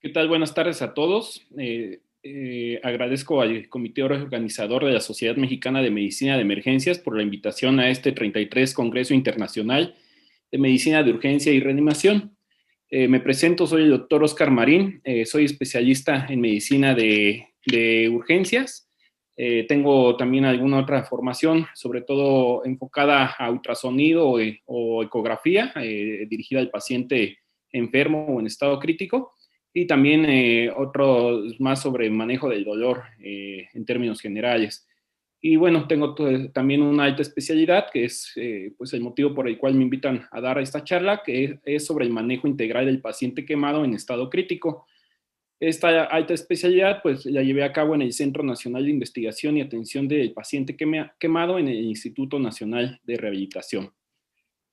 ¿Qué tal? Buenas tardes a todos. Agradezco al comité organizador de la Sociedad Mexicana de Medicina de Emergencias por la invitación a este 33 Congreso Internacional de Medicina de Urgencia y Reanimación. Me presento, soy el doctor Oscar Marín, soy especialista en medicina de urgencias. Tengo también alguna otra formación, sobre todo enfocada a ultrasonido o ecografía, dirigida al paciente enfermo o en estado crítico. Y también otros más sobre manejo del dolor en términos generales. Y bueno, tengo también una alta especialidad, que es pues el motivo por el cual me invitan a dar esta charla, que es sobre el manejo integral del paciente quemado en estado crítico. Esta alta especialidad pues la llevé a cabo en el Centro Nacional de Investigación y Atención del Paciente Quemado en el Instituto Nacional de Rehabilitación.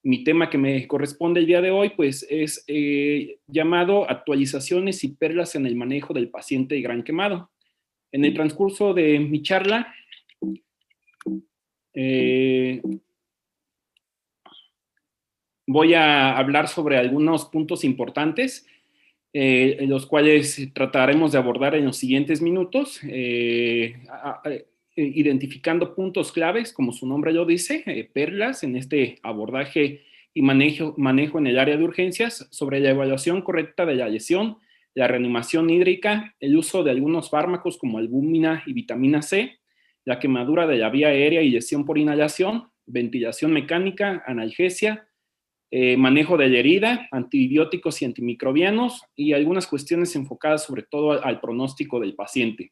Mi tema que me corresponde el día de hoy pues es llamado actualizaciones y perlas en el manejo del paciente gran quemado. En el transcurso de mi charla voy a hablar sobre algunos puntos importantes, los cuales trataremos de abordar en los siguientes minutos, identificando puntos claves, como su nombre lo dice, perlas en este abordaje y manejo en el área de urgencias, sobre la evaluación correcta de la lesión, la reanimación hídrica, el uso de algunos fármacos como albúmina y vitamina C, la quemadura de la vía aérea y lesión por inhalación, ventilación mecánica, analgesia, manejo de la herida, antibióticos y antimicrobianos y algunas cuestiones enfocadas sobre todo al pronóstico del paciente.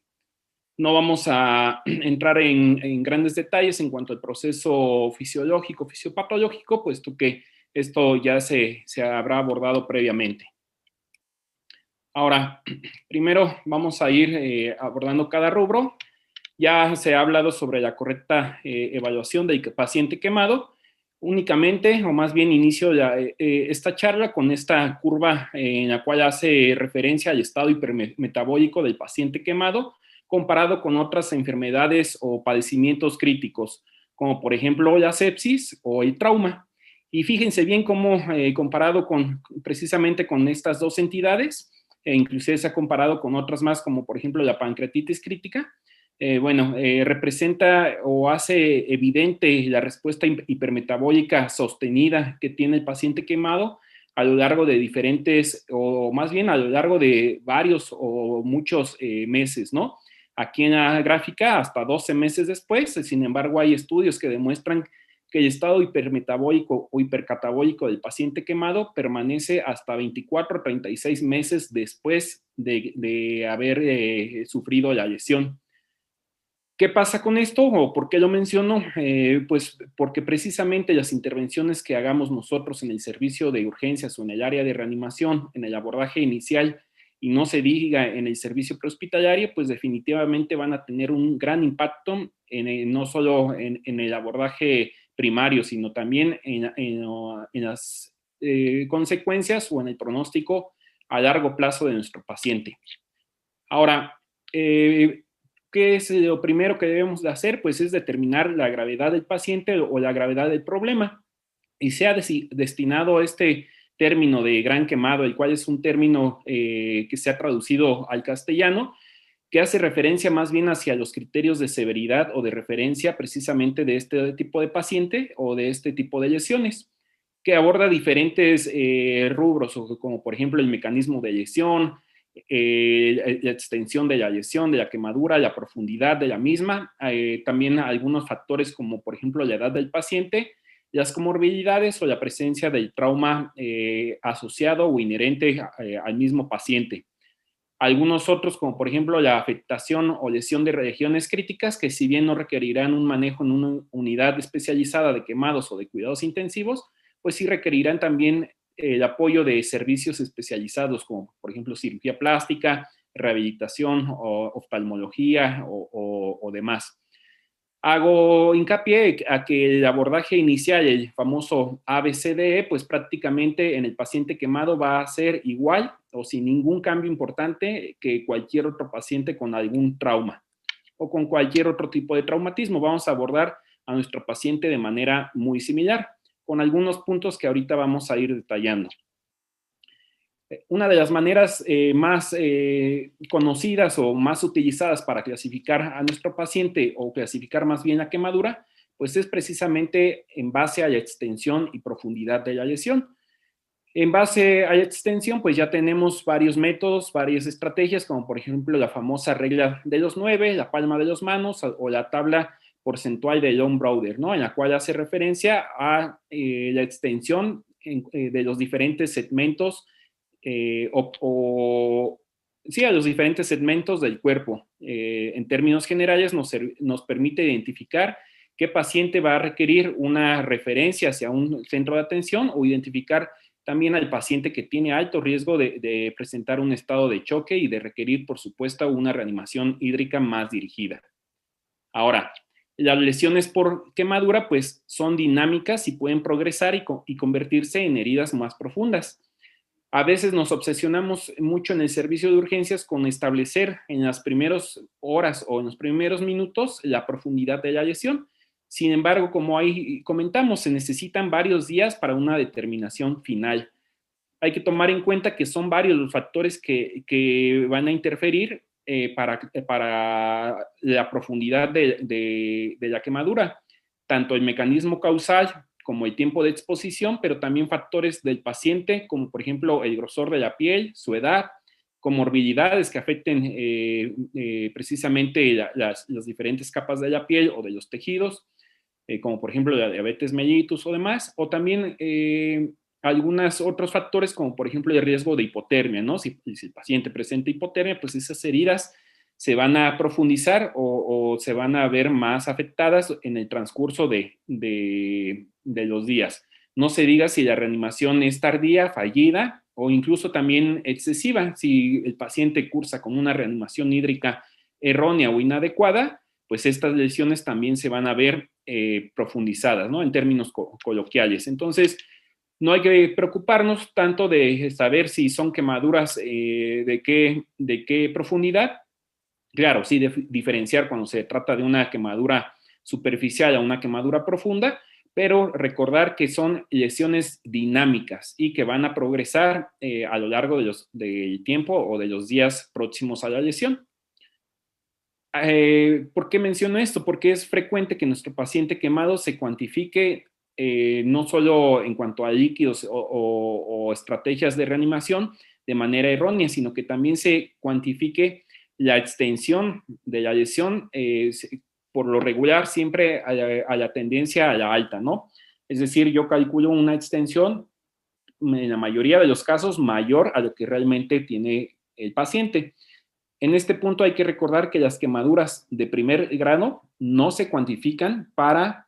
No vamos a entrar en grandes detalles en cuanto al proceso fisiológico, fisiopatológico, puesto que esto ya se habrá abordado previamente. Ahora, primero vamos a ir abordando cada rubro. Ya se ha hablado sobre la correcta evaluación del paciente quemado. Únicamente, o más bien inicio esta charla con esta curva en la cual hace referencia al estado hipermetabólico del paciente quemado comparado con otras enfermedades o padecimientos críticos, como por ejemplo la sepsis o el trauma. Y fíjense bien cómo comparado precisamente con estas dos entidades, inclusive se ha comparado con otras más, como por ejemplo la pancreatitis crítica, representa o hace evidente la respuesta hipermetabólica sostenida que tiene el paciente quemado a lo largo de diferentes, o más bien a lo largo de varios o muchos meses, ¿no? Aquí en la gráfica, hasta 12 meses después, sin embargo, hay estudios que demuestran que el estado hipermetabólico o hipercatabólico del paciente quemado permanece hasta 24 o 36 meses después de haber sufrido la lesión. ¿Qué pasa con esto o por qué lo menciono? Pues porque precisamente las intervenciones que hagamos nosotros en el servicio de urgencias o en el área de reanimación, en el abordaje inicial y no se diga en el servicio prehospitalario, pues definitivamente van a tener un gran impacto no solo en el abordaje primario, sino también en las consecuencias o en el pronóstico a largo plazo de nuestro paciente. Ahora, ¿qué es lo primero que debemos de hacer? Pues es determinar la gravedad del paciente o la gravedad del problema. Y se ha destinado este término de gran quemado, el cual es un término que se ha traducido al castellano, que hace referencia más bien hacia los criterios de severidad o de referencia precisamente de este tipo de paciente o de este tipo de lesiones, que aborda diferentes rubros, como por ejemplo el mecanismo de lesión, la extensión de la lesión, de la quemadura, la profundidad de la misma, también algunos factores como por ejemplo la edad del paciente, las comorbilidades o la presencia del trauma asociado o inherente al mismo paciente. Algunos otros, como por ejemplo la afectación o lesión de regiones críticas, que si bien no requerirán un manejo en una unidad especializada de quemados o de cuidados intensivos, pues sí requerirán también el apoyo de servicios especializados, como por ejemplo cirugía plástica, rehabilitación, o oftalmología o demás. Hago hincapié a que el abordaje inicial, el famoso ABCDE, pues prácticamente en el paciente quemado va a ser igual o sin ningún cambio importante que cualquier otro paciente con algún trauma o con cualquier otro tipo de traumatismo. Vamos a abordar a nuestro paciente de manera muy similar, con algunos puntos que ahorita vamos a ir detallando. Una de las maneras más conocidas o más utilizadas para clasificar a nuestro paciente o clasificar más bien la quemadura, pues es precisamente en base a la extensión y profundidad de la lesión. En base a la extensión, pues ya tenemos varios métodos, varias estrategias, como por ejemplo la famosa regla de los 9, la palma de las manos o la tabla porcentual de Lown-Browder, ¿no? En la cual hace referencia a la extensión de los diferentes segmentos sí, a los diferentes segmentos del cuerpo. En términos generales, nos permite identificar qué paciente va a requerir una referencia hacia un centro de atención o identificar también al paciente que tiene alto riesgo de presentar un estado de choque y de requerir, por supuesto, una reanimación hídrica más dirigida. Ahora, las lesiones por quemadura pues son dinámicas y pueden progresar y convertirse en heridas más profundas. A veces nos obsesionamos mucho en el servicio de urgencias con establecer en las primeras horas o en los primeros minutos la profundidad de la lesión. Sin embargo, como ahí comentamos, se necesitan varios días para una determinación final. Hay que tomar en cuenta que son varios los factores que van a interferir para la profundidad de la quemadura, tanto el mecanismo causal como el tiempo de exposición, pero también factores del paciente, como por ejemplo el grosor de la piel, su edad, comorbilidades que afecten precisamente las diferentes capas de la piel o de los tejidos, como por ejemplo la diabetes mellitus o demás, o también algunos otros factores, como por ejemplo el riesgo de hipotermia, ¿no? Si el paciente presenta hipotermia, pues esas heridas se van a profundizar o se van a ver más afectadas en el transcurso de los días. No se diga si la reanimación es tardía, fallida o incluso también excesiva. Si el paciente cursa con una reanimación hídrica errónea o inadecuada, pues estas lesiones también se van a ver profundizadas, ¿no? En términos coloquiales. Entonces, no hay que preocuparnos tanto de saber si son quemaduras de qué profundidad. Claro, sí, diferenciar cuando se trata de una quemadura superficial a una quemadura profunda, pero recordar que son lesiones dinámicas y que van a progresar a lo largo del tiempo o de los días próximos a la lesión. ¿Por qué menciono esto? Porque es frecuente que nuestro paciente quemado se cuantifique no solo en cuanto a líquidos o estrategias de reanimación de manera errónea, sino que también se cuantifique la extensión de la lesión, por lo regular siempre a la tendencia a la alta, ¿no? Es decir, yo calculo una extensión en la mayoría de los casos mayor a lo que realmente tiene el paciente. En este punto hay que recordar que las quemaduras de primer grado no se cuantifican para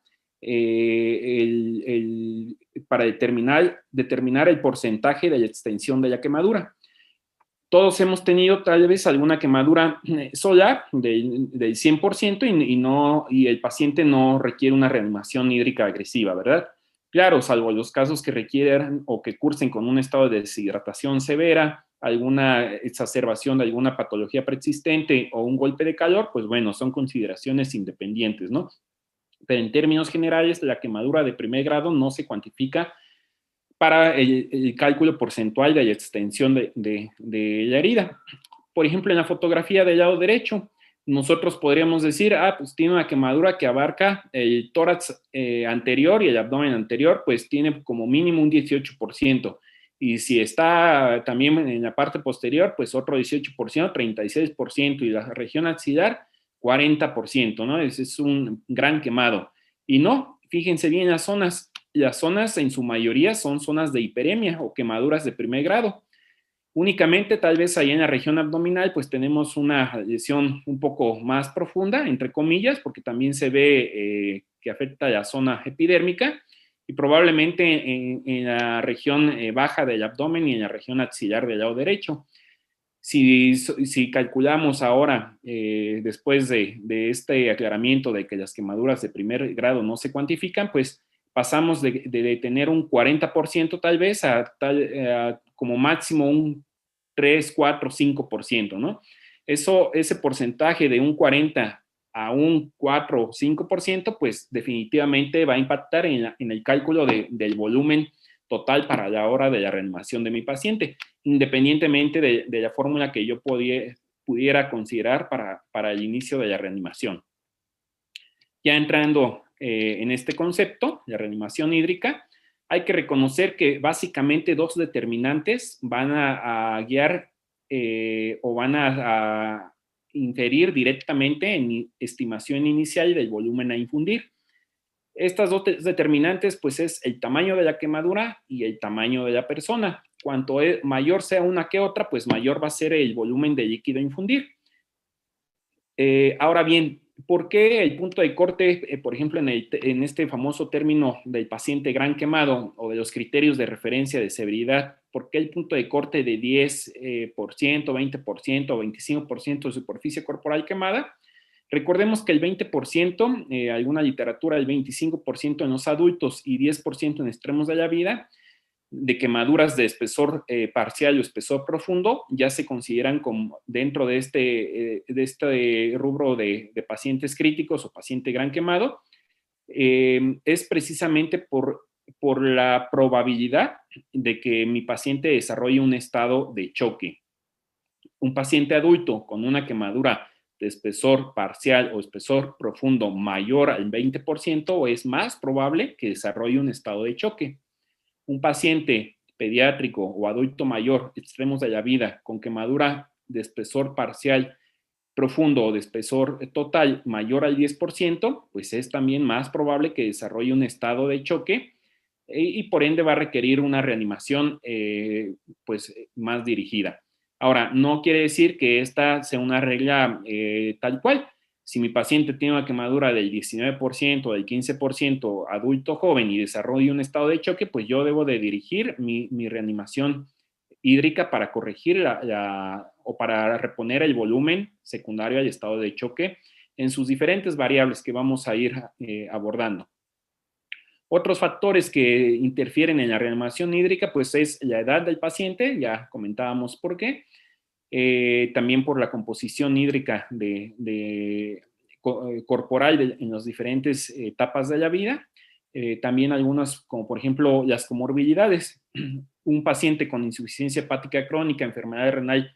determinar el porcentaje de la extensión de la quemadura. Todos hemos tenido tal vez alguna quemadura solar del 100% y el paciente no requiere una reanimación hídrica agresiva, ¿verdad? Claro, salvo los casos que requieran o que cursen con un estado de deshidratación severa, alguna exacerbación de alguna patología preexistente o un golpe de calor, pues bueno, son consideraciones independientes, ¿no? Pero en términos generales, la quemadura de primer grado no se cuantifica para el cálculo porcentual de la extensión de la herida. Por ejemplo, en la fotografía del lado derecho, nosotros podríamos decir, pues tiene una quemadura que abarca el tórax anterior y el abdomen anterior, pues tiene como mínimo un 18%. Y si está también en la parte posterior, pues otro 18%, 36%, y la región axilar, 40%, ¿no? Es un gran quemado. Y no, fíjense bien las zonas en su mayoría son zonas de hiperemia o quemaduras de primer grado. Únicamente tal vez ahí en la región abdominal pues tenemos una lesión un poco más profunda, entre comillas, porque también se ve que afecta la zona epidérmica y probablemente en la región baja del abdomen y en la región axilar del lado derecho. Si calculamos ahora, después de este aclaramiento de que las quemaduras de primer grado no se cuantifican, pues pasamos de tener un 40% tal vez a como máximo un 3, 4, 5%, ¿no? Ese porcentaje de un 40 a un 4 o 5%, pues definitivamente va a impactar en el cálculo del volumen total para la hora de la reanimación de mi paciente, independientemente de la fórmula que yo pudiera considerar para el inicio de la reanimación. Ya entrando en este concepto, la reanimación hídrica, hay que reconocer que básicamente dos determinantes van a guiar o van a inferir directamente en estimación inicial del volumen a infundir. Estas dos determinantes, pues, es el tamaño de la quemadura y el tamaño de la persona. Cuanto mayor sea una que otra, pues mayor va a ser el volumen de líquido a infundir. Ahora bien, ¿por qué el punto de corte, por ejemplo, en este famoso término del paciente gran quemado o de los criterios de referencia de severidad, por qué el punto de corte de 10%, 20% o 25% de superficie corporal quemada? Recordemos que el 20%, alguna literatura, el 25% en los adultos y 10% en extremos de la vida, de quemaduras de espesor parcial o espesor profundo, ya se consideran como dentro de este rubro de pacientes críticos o paciente gran quemado, es precisamente por la probabilidad de que mi paciente desarrolle un estado de choque. Un paciente adulto con una quemadura de espesor parcial o espesor profundo mayor al 20% es más probable que desarrolle un estado de choque. Un paciente pediátrico o adulto mayor, extremos de la vida, con quemadura de espesor parcial profundo o de espesor total mayor al 10%, pues es también más probable que desarrolle un estado de choque y por ende va a requerir una reanimación pues más dirigida. Ahora, no quiere decir que esta sea una regla tal cual. Si mi paciente tiene una quemadura del 19%, del 15% adulto joven y desarrolla un estado de choque, pues yo debo de dirigir mi reanimación hídrica para corregir o para reponer el volumen secundario al estado de choque en sus diferentes variables que vamos a ir abordando. Otros factores que interfieren en la reanimación hídrica, pues es la edad del paciente, ya comentábamos por qué, también por la composición hídrica corporal en las diferentes etapas de la vida, también algunas, como por ejemplo las comorbilidades. Un paciente con insuficiencia hepática crónica, enfermedad renal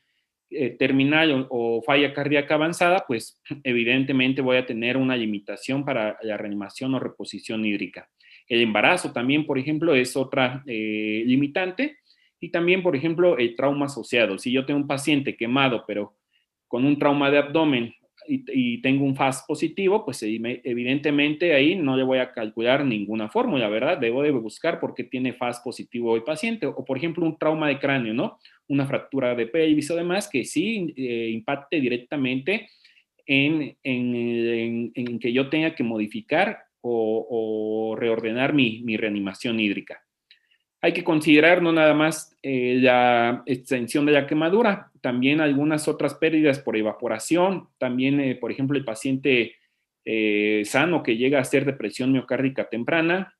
terminal o falla cardíaca avanzada, pues evidentemente voy a tener una limitación para la reanimación o reposición hídrica. El embarazo también, por ejemplo, es otra limitante. Y también, por ejemplo, el trauma asociado. Si yo tengo un paciente quemado, pero con un trauma de abdomen y tengo un FAS positivo, pues evidentemente ahí no le voy a calcular ninguna fórmula, ¿verdad? Debo de buscar por qué tiene FAS positivo el paciente. O, por ejemplo, un trauma de cráneo, ¿no? Una fractura de pelvis o demás que sí impacte directamente en que yo tenga que modificar o reordenar mi reanimación hídrica. Hay que considerar no nada más la extensión de la quemadura, también algunas otras pérdidas por evaporación, también, por ejemplo, el paciente sano que llega a hacer depresión miocárdica temprana,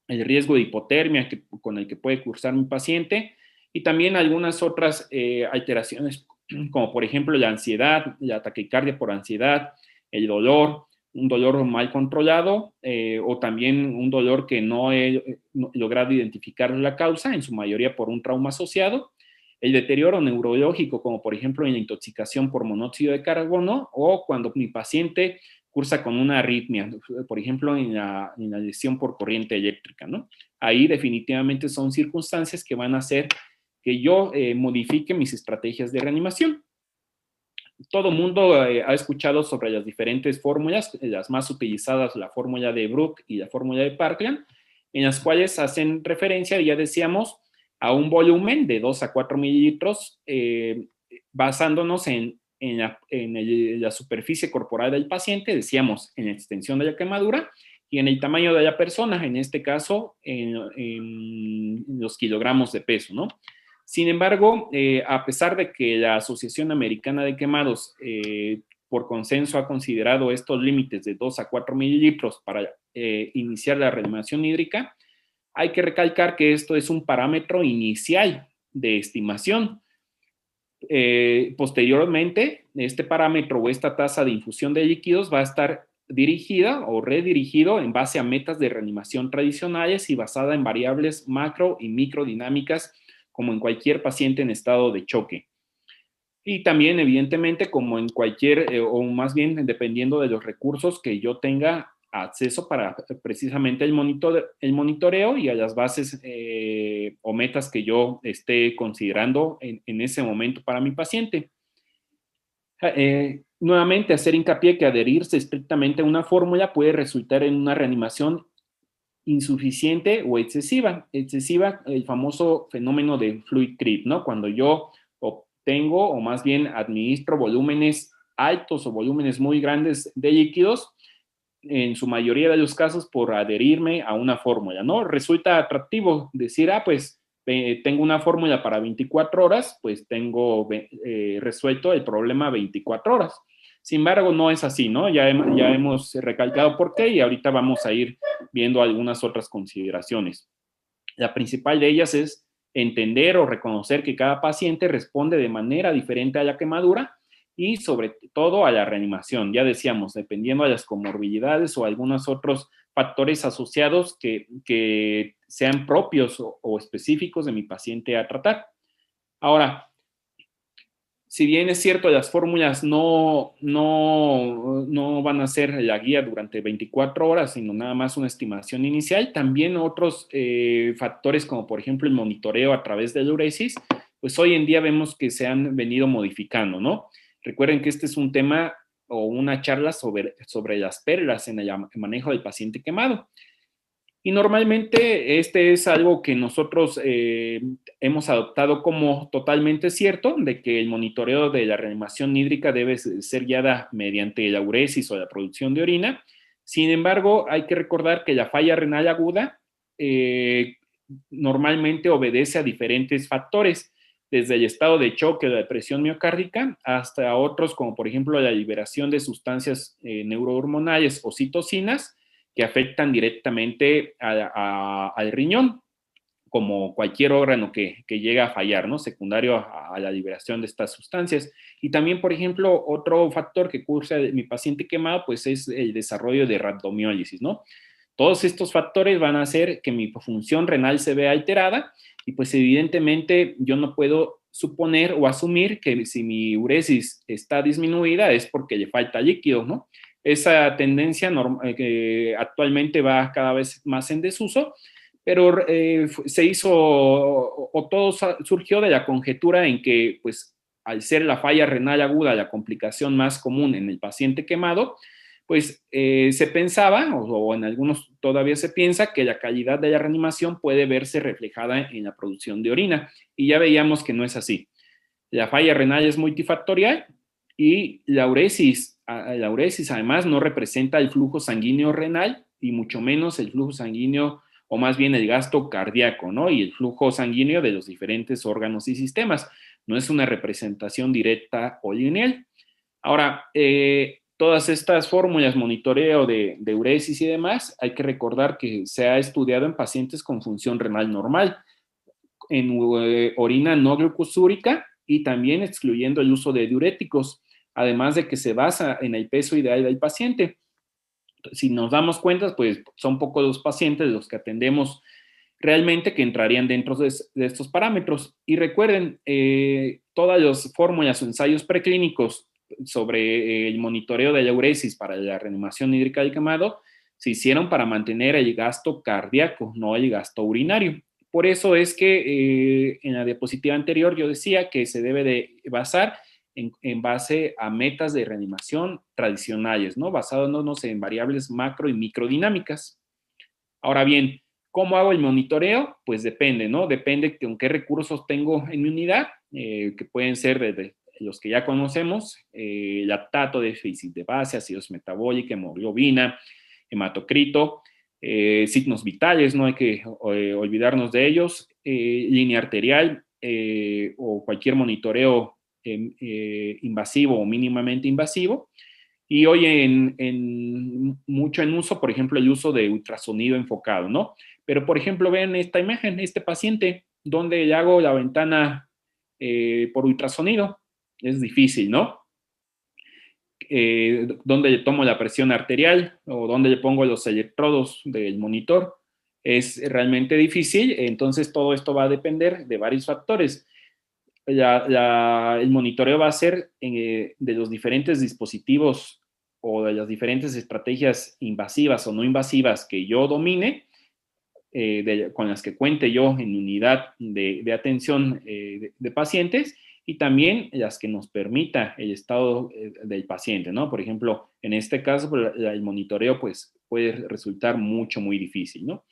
el riesgo de hipotermia con el que puede cursar mi paciente, y también algunas otras alteraciones, como por ejemplo la ansiedad, la taquicardia por ansiedad, el dolor, un dolor mal controlado o también un dolor que no he logrado identificar la causa, en su mayoría por un trauma asociado, el deterioro neurológico, como por ejemplo en la intoxicación por monóxido de carbono o cuando mi paciente cursa con una arritmia, por ejemplo en la lesión por corriente eléctrica, ¿no? Ahí definitivamente son circunstancias que van a hacer que yo modifique mis estrategias de reanimación. Todo mundo ha escuchado sobre las diferentes fórmulas, las más utilizadas, la fórmula de Brook y la fórmula de Parkland, en las cuales hacen referencia, ya decíamos, a un volumen de 2 a 4 mililitros, basándonos en la superficie corporal del paciente, decíamos, en la extensión de la quemadura y en el tamaño de la persona, en este caso, en los kilogramos de peso, ¿no? Sin embargo, a pesar de que la Asociación Americana de Quemados por consenso ha considerado estos límites de 2 a 4 mililitros para iniciar la reanimación hídrica, hay que recalcar que esto es un parámetro inicial de estimación. Posteriormente, este parámetro o esta tasa de infusión de líquidos va a estar dirigida o redirigido en base a metas de reanimación tradicionales y basada en variables macro y microdinámicas, como en cualquier paciente en estado de choque. Y también, evidentemente, como en cualquier, o más bien dependiendo de los recursos que yo tenga acceso para precisamente el monitoreo y a las bases o metas que yo esté considerando en ese momento para mi paciente. Nuevamente, hacer hincapié que adherirse estrictamente a una fórmula puede resultar en una reanimación insuficiente o excesiva. Excesiva, el famoso fenómeno de fluid creep, ¿no? Cuando yo obtengo o más bien administro volúmenes altos o volúmenes muy grandes de líquidos, en su mayoría de los casos por adherirme a una fórmula, ¿no? Resulta atractivo decir, pues tengo una fórmula para 24 horas, pues tengo resuelto el problema 24 horas. Sin embargo, no es así, ¿no? Ya hemos recalcado por qué y ahorita vamos a ir viendo algunas otras consideraciones. La principal de ellas es entender o reconocer que cada paciente responde de manera diferente a la quemadura y sobre todo a la reanimación. Ya decíamos, dependiendo de las comorbilidades o algunos otros factores asociados que sean propios o específicos de mi paciente a tratar. Ahora, si bien es cierto, las fórmulas no van a ser la guía durante 24 horas, sino nada más una estimación inicial, también otros factores como por ejemplo el monitoreo a través del uresis, pues hoy en día vemos que se han venido modificando, ¿no? Recuerden que este es un tema o una charla sobre las perlas en el manejo del paciente quemado. Y normalmente este es algo que nosotros hemos adoptado como totalmente cierto, de que el monitoreo de la reanimación hídrica debe ser guiada mediante la uresis o la producción de orina. Sin embargo, hay que recordar que la falla renal aguda normalmente obedece a diferentes factores, desde el estado de choque o de depresión miocárdica hasta otros como por ejemplo la liberación de sustancias neurohormonales o citocinas, que afectan directamente al riñón, como cualquier órgano que llega a fallar, ¿no? Secundario a la liberación de estas sustancias. Y también, por ejemplo, otro factor que cursa mi paciente quemado, pues es el desarrollo de rhabdomiólisis, ¿no? Todos estos factores van a hacer que mi función renal se vea alterada y pues evidentemente yo no puedo suponer o asumir que si mi uresis está disminuida es porque le falta líquido, ¿no? Esa tendencia que actualmente va cada vez más en desuso, pero se hizo o todo surgió de la conjetura en que pues al ser la falla renal aguda la complicación más común en el paciente quemado, pues se pensaba, o en algunos todavía se piensa, que la calidad de la reanimación puede verse reflejada en la producción de orina. Y ya veíamos que no es así. La falla renal es multifactorial y la uresis además no representa el flujo sanguíneo renal y mucho menos el flujo sanguíneo o más bien el gasto cardíaco, ¿no? Y el flujo sanguíneo de los diferentes órganos y sistemas. No es una representación directa o lineal. Ahora, todas estas fórmulas, monitoreo de uresis y demás, hay que recordar que se ha estudiado en pacientes con función renal normal, en orina no glucosúrica y también excluyendo el uso de diuréticos, además de que se basa en el peso ideal del paciente. Si nos damos cuenta, pues son pocos los pacientes los que atendemos realmente que entrarían dentro de estos parámetros. Y recuerden, todas las fórmulas o ensayos preclínicos sobre el monitoreo de la uresis para la reanimación hídrica del quemado se hicieron para mantener el gasto cardíaco, no el gasto urinario. Por eso es que en la diapositiva anterior yo decía que se debe de basar en base a metas de reanimación tradicionales, ¿no? Basándonos en variables macro y microdinámicas. Ahora bien, ¿cómo hago el monitoreo? Pues depende, ¿no? Depende con qué recursos tengo en mi unidad, que pueden ser desde los que ya conocemos, lactato, déficit de base, ácidos metabólicos, hemoglobina, hematocrito, signos vitales, no hay que olvidarnos de ellos, línea arterial o cualquier monitoreo invasivo o mínimamente invasivo. Y hoy mucho en uso, por ejemplo, el uso de ultrasonido enfocado, ¿no? Pero, por ejemplo, vean esta imagen, este paciente, donde le hago la ventana por ultrasonido. Es difícil, ¿no? dónde le tomo la presión arterial o dónde le pongo los electrodos del monitor. Es realmente difícil, entonces todo esto va a depender de varios factores. El monitoreo va a ser de los diferentes dispositivos o de las diferentes estrategias invasivas o no invasivas que yo domine, con las que cuente yo en unidad de atención de pacientes, y también las que nos permita el estado del paciente, ¿no? Por ejemplo, en este caso, pues, el monitoreo pues, puede resultar muy difícil, ¿no?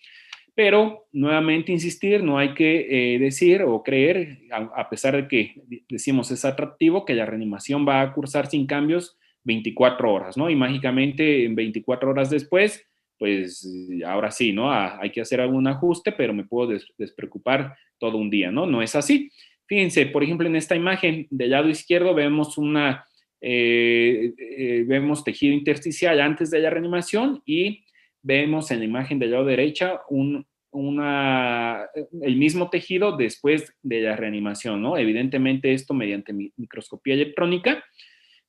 Pero, nuevamente insistir, no hay que decir o creer, a pesar de que decimos es atractivo, que la reanimación va a cursar sin cambios 24 horas, ¿no? Y mágicamente en 24 horas después, pues ahora sí, ¿no? Hay que hacer algún ajuste, pero me puedo despreocupar todo un día, ¿no? No es así. Fíjense, por ejemplo, en esta imagen del lado izquierdo vemos vemos tejido intersticial antes de la reanimación y vemos en la imagen del lado derecha el mismo tejido después de la reanimación, ¿no? Evidentemente esto mediante microscopía electrónica.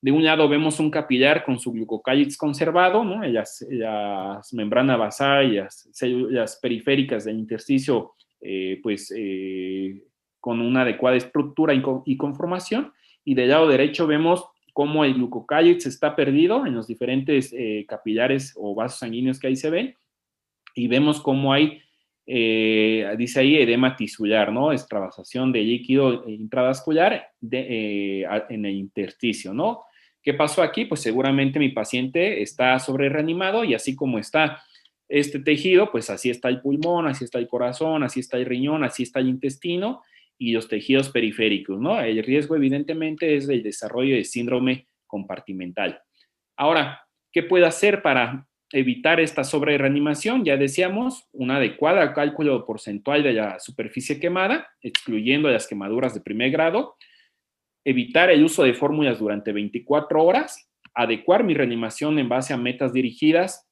De un lado vemos un capilar con su glucocálix conservado, ¿no? Las membranas basal y las células periféricas del intersticio, con una adecuada estructura y conformación. Y del lado derecho vemos cómo el glucocálix está perdido en los diferentes capilares o vasos sanguíneos que ahí se ven. Y vemos cómo hay, dice ahí, edema tisular, ¿no? Extravasación de líquido intravascular en el intersticio, ¿no? ¿Qué pasó aquí? Pues seguramente mi paciente está sobrereanimado y así como está este tejido, pues así está el pulmón, así está el corazón, así está el riñón, así está el intestino y los tejidos periféricos, ¿no? El riesgo evidentemente es el desarrollo de síndrome compartimental. Ahora, ¿qué puedo hacer para evitar esta sobrereanimación? Ya decíamos, un adecuado cálculo porcentual de la superficie quemada, excluyendo las quemaduras de primer grado, evitar el uso de fórmulas durante 24 horas, adecuar mi reanimación en base a metas dirigidas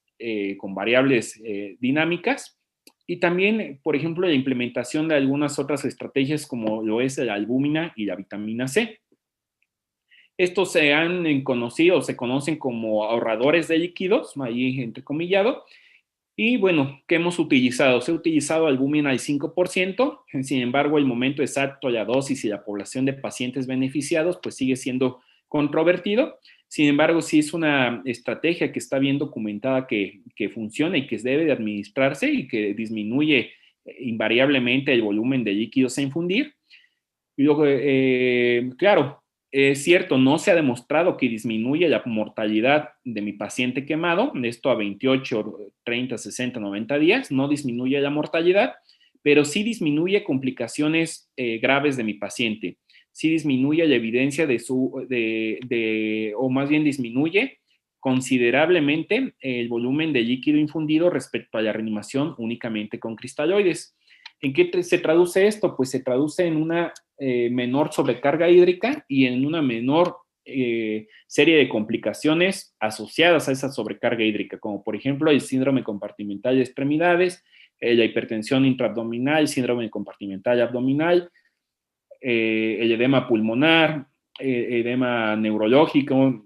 con variables dinámicas y también, por ejemplo, la implementación de algunas otras estrategias como lo es la albúmina y la vitamina C. Estos se han conocido, se conocen como ahorradores de líquidos, ahí entrecomillado. Y bueno, ¿qué hemos utilizado? Se ha utilizado albúmina al 5%, sin embargo, el momento exacto, la dosis y la población de pacientes beneficiados, pues sigue siendo controvertido. Sin embargo, sí es una estrategia que está bien documentada que funciona y que debe de administrarse y que disminuye invariablemente el volumen de líquidos a infundir. Y luego, claro, es cierto, no se ha demostrado que disminuye la mortalidad de mi paciente quemado, esto a 28, 30, 60, 90 días, no disminuye la mortalidad, pero sí disminuye complicaciones graves de mi paciente, sí disminuye la evidencia o más bien disminuye considerablemente el volumen de líquido infundido respecto a la reanimación únicamente con cristaloides. ¿En qué se traduce esto? Pues se traduce en una menor sobrecarga hídrica y en una menor serie de complicaciones asociadas a esa sobrecarga hídrica, como por ejemplo el síndrome compartimental de extremidades, la hipertensión intraabdominal, el síndrome compartimental abdominal, el edema pulmonar, edema neurológico,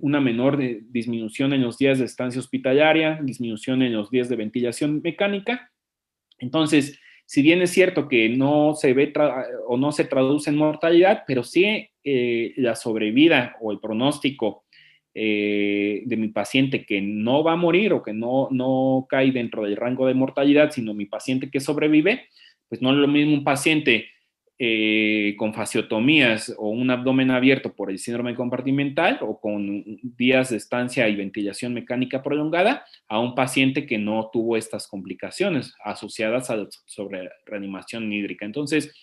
una menor disminución en los días de estancia hospitalaria, disminución en los días de ventilación mecánica. Entonces, si bien es cierto que no se ve o no se traduce en mortalidad, pero sí la sobrevida o el pronóstico de mi paciente que no va a morir o que no cae dentro del rango de mortalidad, sino mi paciente que sobrevive, pues no es lo mismo un paciente con fasciotomías o un abdomen abierto por el síndrome compartimental o con días de estancia y ventilación mecánica prolongada a un paciente que no tuvo estas complicaciones asociadas a la sobrereanimación hídrica. Entonces,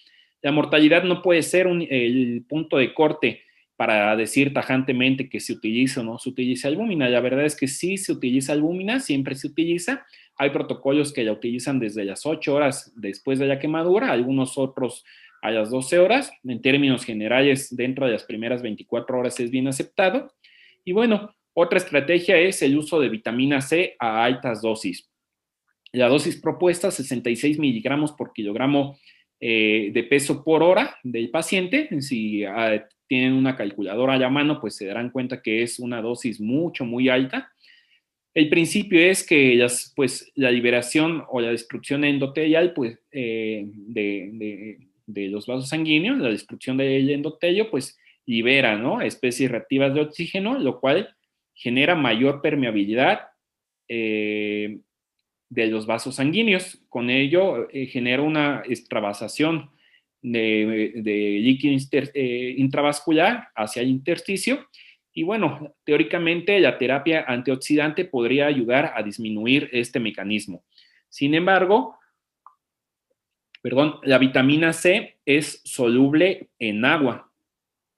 la mortalidad no puede ser el punto de corte para decir tajantemente que se utiliza o no se utiliza albúmina. La verdad es que sí se utiliza albúmina, siempre se utiliza. Hay protocolos que la utilizan desde las 8 horas después de la quemadura, algunos otros a las 12 horas. En términos generales, dentro de las primeras 24 horas es bien aceptado. Y bueno, otra estrategia es el uso de vitamina C a altas dosis. La dosis propuesta, 66 miligramos por kilogramo de peso por hora del paciente. Si tienen una calculadora a la mano, pues se darán cuenta que es una dosis muy alta. El principio es que pues, la liberación o la destrucción endotelial pues, de los vasos sanguíneos, la destrucción del endotelio, pues libera, ¿no?, especies reactivas de oxígeno, lo cual genera mayor permeabilidad de los vasos sanguíneos. Con ello genera una extravasación de líquido intravascular hacia el intersticio. Y bueno, teóricamente la terapia antioxidante podría ayudar a disminuir este mecanismo. Sin embargo, la vitamina C es soluble en agua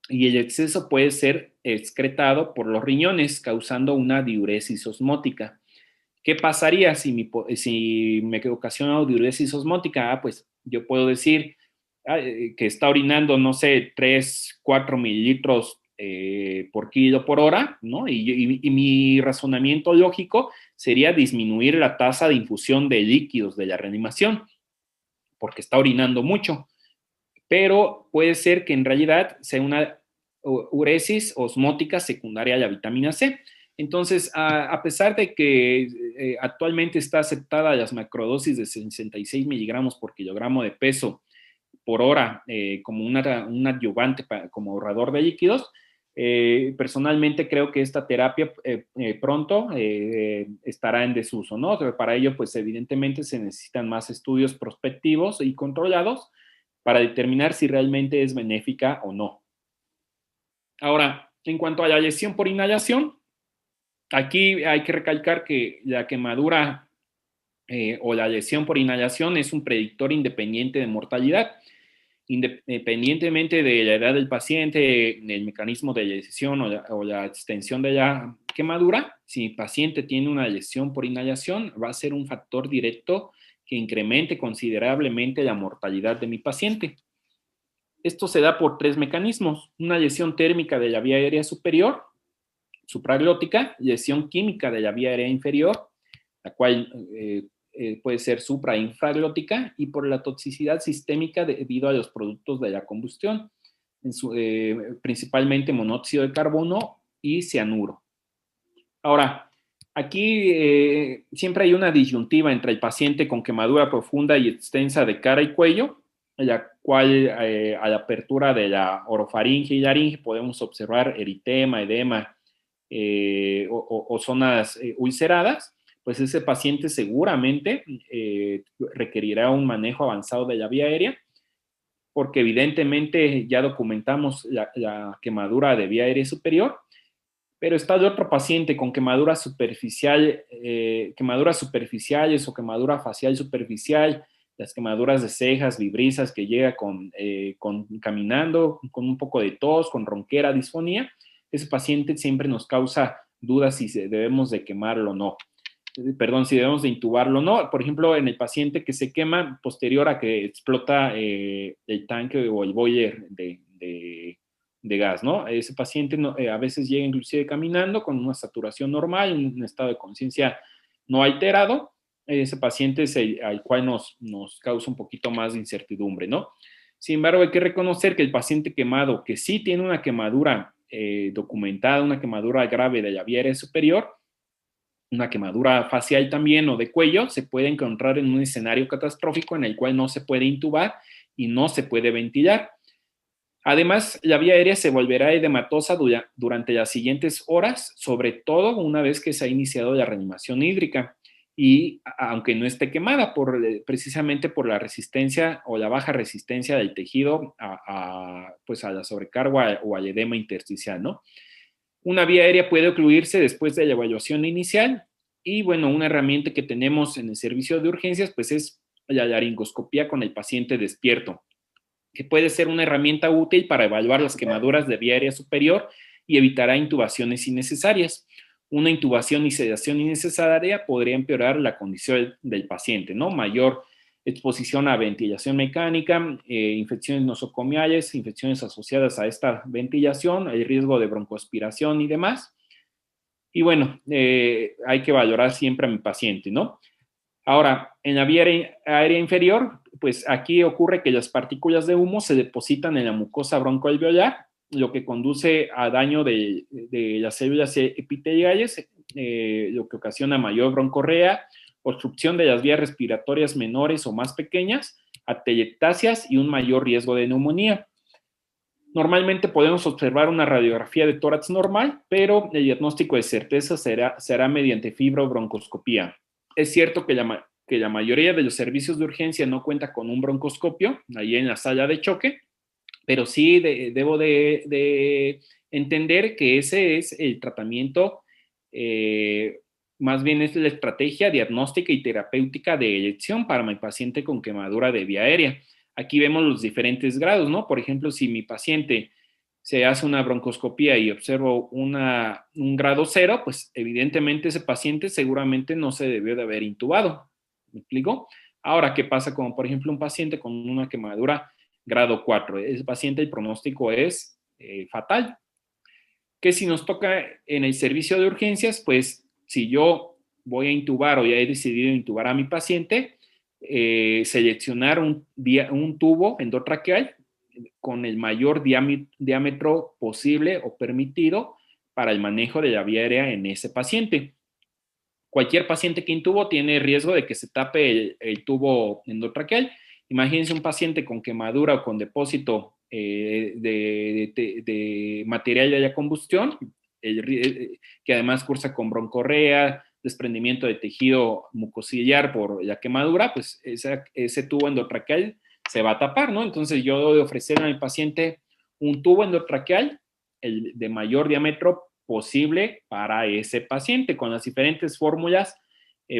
y el exceso puede ser excretado por los riñones, causando una diuresis osmótica. ¿Qué pasaría si me ocasiona diuresis osmótica? Pues yo puedo decir que está orinando, no sé, 3, 4 mililitros por kilo por hora, ¿no? Y mi razonamiento lógico sería disminuir la tasa de infusión de líquidos de la reanimación, porque está orinando mucho. Pero puede ser que en realidad sea una uresis osmótica secundaria a la vitamina C. Entonces, a pesar de que actualmente está aceptada las macrodosis de 66 miligramos por kilogramo de peso por hora como un adyuvante, como ahorrador de líquidos, personalmente creo que esta terapia pronto estará en desuso, ¿no? Pero para ello, pues evidentemente se necesitan más estudios prospectivos y controlados para determinar si realmente es benéfica o no. Ahora, en cuanto a la lesión por inhalación, aquí hay que recalcar que la quemadura o la lesión por inhalación es un predictor independiente de mortalidad. Independientemente de la edad del paciente, el mecanismo de lesión o la extensión de la quemadura, si el paciente tiene una lesión por inhalación, va a ser un factor directo que incremente considerablemente la mortalidad de mi paciente. Esto se da por 3 mecanismos: una lesión térmica de la vía aérea superior, supraglótica, lesión química de la vía aérea inferior, la cual puede ser supra e infraglótica, y por la toxicidad sistémica debido a los productos de la combustión, principalmente monóxido de carbono y cianuro. Ahora, aquí siempre hay una disyuntiva entre el paciente con quemadura profunda y extensa de cara y cuello, en la cual a la apertura de la orofaringe y laringe podemos observar eritema, edema o zonas ulceradas. Pues ese paciente seguramente requerirá un manejo avanzado de la vía aérea, porque evidentemente ya documentamos la quemadura de vía aérea superior, pero está de otro paciente con quemadura superficial, quemaduras superficiales o quemadura facial superficial, las quemaduras de cejas, vibrisas, que llega caminando, con un poco de tos, con ronquera, disfonía. Ese paciente siempre nos causa dudas si debemos de quemarlo o no. Perdón, si debemos de intubarlo o no. Por ejemplo, en el paciente que se quema posterior a que explota el tanque o el boiler de gas, ¿no? Ese paciente a veces llega inclusive caminando con una saturación normal, un estado de conciencia no alterado. Ese paciente es al cual nos causa un poquito más de incertidumbre, ¿no? Sin embargo, hay que reconocer que el paciente quemado, que sí tiene una quemadura documentada, una quemadura grave de la vía aérea superior, una quemadura facial también o de cuello, se puede encontrar en un escenario catastrófico en el cual no se puede intubar y no se puede ventilar. Además, la vía aérea se volverá edematosa durante las siguientes horas, sobre todo una vez que se ha iniciado la reanimación hídrica, y aunque no esté quemada, precisamente por la resistencia o la baja resistencia del tejido pues a la sobrecarga o al edema intersticial, ¿no? Una vía aérea puede ocluirse después de la evaluación inicial, y bueno, una herramienta que tenemos en el servicio de urgencias pues es la laringoscopía con el paciente despierto, que puede ser una herramienta útil para evaluar las quemaduras de vía aérea superior y evitará intubaciones innecesarias. Una intubación y sedación innecesaria podría empeorar la condición del paciente, ¿no? Mayor exposición a ventilación mecánica, infecciones nosocomiales, infecciones asociadas a esta ventilación, el riesgo de broncoaspiración y demás. Y bueno, hay que valorar siempre a mi paciente, ¿no? Ahora, en la vía aérea inferior, pues aquí ocurre que las partículas de humo se depositan en la mucosa broncoalveolar, lo que conduce a daño de las células epiteliales, lo que ocasiona mayor broncorrea, obstrucción de las vías respiratorias menores o más pequeñas, atelectasias y un mayor riesgo de neumonía. Normalmente podemos observar una radiografía de tórax normal, pero el diagnóstico de certeza será mediante fibrobroncoscopía. Es cierto que la mayoría de los servicios de urgencia no cuenta con un broncoscopio, ahí en la sala de choque, pero sí debo de entender que ese es el tratamiento, más bien es la estrategia diagnóstica y terapéutica de elección para mi paciente con quemadura de vía aérea. Aquí vemos los diferentes grados, ¿no? Por ejemplo, si mi paciente se hace una broncoscopía y observo un grado 0, pues evidentemente ese paciente seguramente no se debió de haber intubado. ¿Me explico? Ahora, ¿qué pasa con, por ejemplo, un paciente con una quemadura grado 4? Ese paciente, el pronóstico es fatal. Que si nos toca en el servicio de urgencias, pues si yo voy a intubar o ya he decidido intubar a mi paciente, seleccionar un tubo endotraqueal con el mayor diámetro posible o permitido para el manejo de la vía aérea en ese paciente. Cualquier paciente que intubo tiene riesgo de que se tape el tubo endotraqueal. Imagínense un paciente con quemadura o con depósito de material de la combustión, que además cursa con broncorrea, desprendimiento de tejido mucociliar por la quemadura, pues ese tubo endotraqueal se va a tapar, ¿no? Entonces yo debo ofrecer a mi paciente un tubo endotraqueal de mayor diámetro posible para ese paciente, con las diferentes fórmulas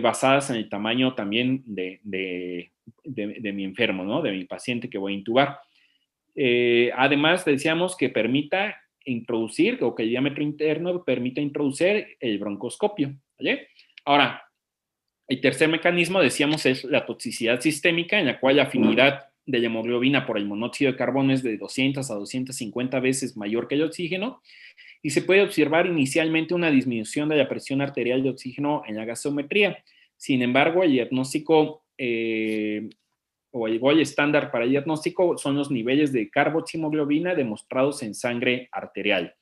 basadas en el tamaño también de mi enfermo, ¿no? De mi paciente que voy a intubar. Además, decíamos que permita introducir, o que el diámetro interno permita introducir el broncoscopio, ¿vale? Ahora, el tercer mecanismo, decíamos, es la toxicidad sistémica, en la cual la afinidad de la hemoglobina por el monóxido de carbono es de 200 a 250 veces mayor que el oxígeno, y se puede observar inicialmente una disminución de la presión arterial de oxígeno en la gasometría. Sin embargo, el diagnóstico o el gold estándar para el diagnóstico son los niveles de carboxhemoglobina demostrados en sangre arterial.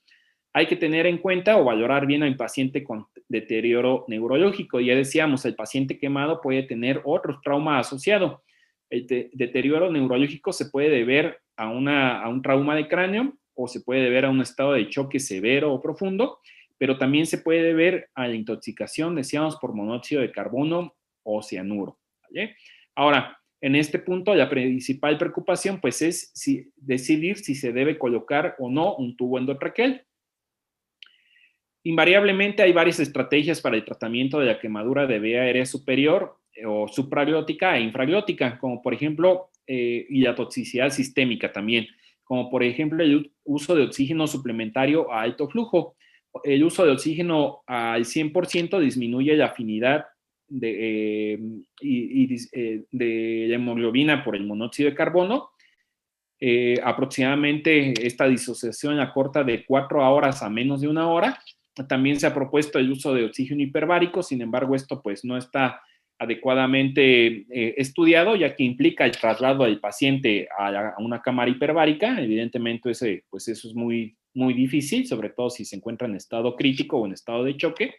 Hay que tener en cuenta o valorar bien al paciente con deterioro neurológico. Ya decíamos, el paciente quemado puede tener otros traumas asociados. El deterioro neurológico se puede deber a un trauma de cráneo o se puede deber a un estado de choque severo o profundo, pero también se puede deber a la intoxicación, decíamos, por monóxido de carbono o cianuro, ¿vale? Ahora, en este punto, la principal preocupación pues es decidir si se debe colocar o no un tubo endotraqueal. Invariablemente hay varias estrategias para el tratamiento de la quemadura de vía aérea superior o supraglótica e infraglótica, como por ejemplo, y la toxicidad sistémica también, como por ejemplo el uso de oxígeno suplementario a alto flujo. El uso de oxígeno al 100% disminuye la afinidad de la hemoglobina por el monóxido de carbono. Aproximadamente esta disociación acorta de 4 horas a menos de 1 hora. También se ha propuesto el uso de oxígeno hiperbárico, sin embargo esto pues no está adecuadamente estudiado, ya que implica el traslado del paciente a una cámara hiperbárica. Evidentemente pues eso es muy, muy difícil, sobre todo si se encuentra en estado crítico o en estado de choque.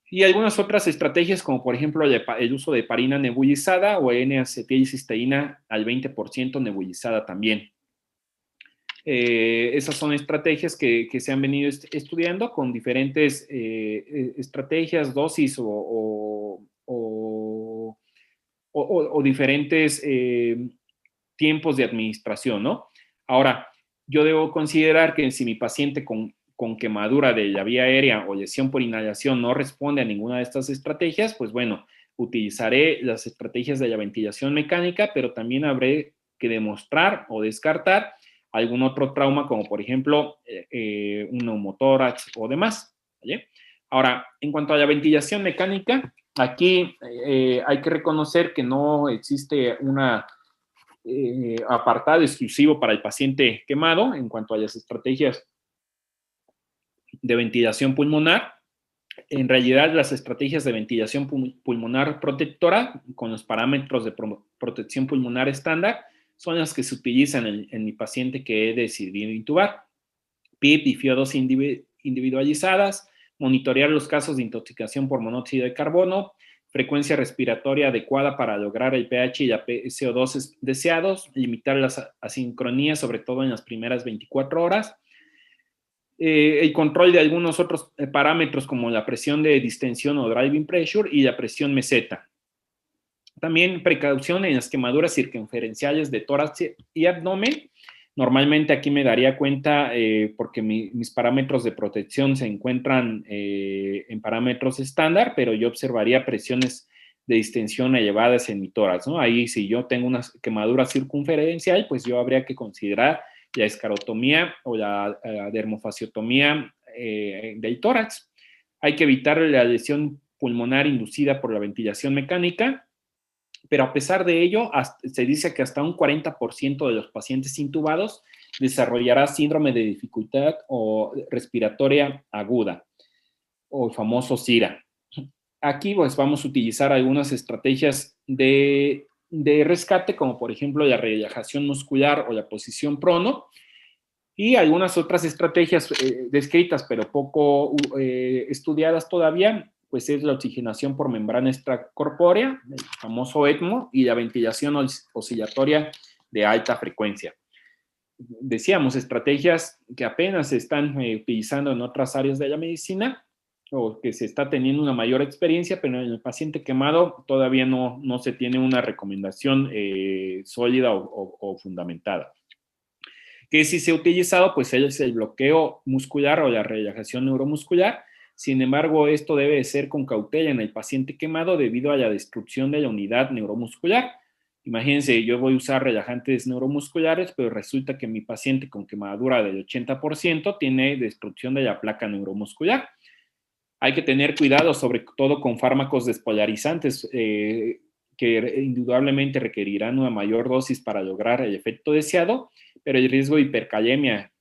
Y algunas otras estrategias, como por ejemplo el uso de heparina nebulizada o N-acetilcisteína al 20% nebulizada también. Esas son estrategias que se han venido estudiando con diferentes estrategias, dosis o diferentes tiempos de administración, ¿no? Ahora, yo debo considerar que si mi paciente con quemadura de la vía aérea o lesión por inhalación no responde a ninguna de estas estrategias, pues bueno, utilizaré las estrategias de la ventilación mecánica, pero también habré que demostrar o descartar algún otro trauma, como por ejemplo un neumotórax o demás, ¿vale? Ahora, en cuanto a la ventilación mecánica, aquí hay que reconocer que no existe una apartado exclusivo para el paciente quemado en cuanto a las estrategias de ventilación pulmonar. En realidad, las estrategias de ventilación pulmonar protectora con los parámetros de protección pulmonar estándar son las que se utilizan en mi paciente que he decidido intubar. PIP y FIO2 individualizadas, monitorear los casos de intoxicación por monóxido de carbono, frecuencia respiratoria adecuada para lograr el pH y la CO2 deseados, limitar las asincronías, sobre todo en las primeras 24 horas, el control de algunos otros parámetros como la presión de distensión o driving pressure y la presión meseta. También precaución en las quemaduras circunferenciales de tórax y abdomen. Normalmente aquí me daría cuenta porque mis parámetros de protección se encuentran en parámetros estándar, pero yo observaría presiones de distensión elevadas en mi tórax, ¿no? Ahí si yo tengo una quemadura circunferencial, pues yo habría que considerar la escarotomía o la dermofaciotomía del tórax. Hay que evitar la lesión pulmonar inducida por la ventilación mecánica, pero a pesar de ello, se dice que hasta un 40% de los pacientes intubados desarrollará síndrome de dificultad respiratoria aguda, o el famoso SIRA. Aquí pues vamos a utilizar algunas estrategias de rescate, como por ejemplo la relajación muscular o la posición prono, y algunas otras estrategias descritas pero poco estudiadas todavía, pues es la oxigenación por membrana extracorpórea, el famoso ECMO, y la ventilación oscilatoria de alta frecuencia. Decíamos, estrategias que apenas se están utilizando en otras áreas de la medicina o que se está teniendo una mayor experiencia, pero en el paciente quemado todavía no se tiene una recomendación sólida o fundamentada. Que si se ha utilizado, pues es el bloqueo muscular o la relajación neuromuscular. Sin embargo, esto debe ser con cautela en el paciente quemado debido a la destrucción de la unidad neuromuscular. Imagínense, yo voy a usar relajantes neuromusculares, pero resulta que mi paciente con quemadura del 80% tiene destrucción de la placa neuromuscular. Hay que tener cuidado, sobre todo con fármacos despolarizantes, que indudablemente requerirán una mayor dosis para lograr el efecto deseado, pero el riesgo de hipercalemia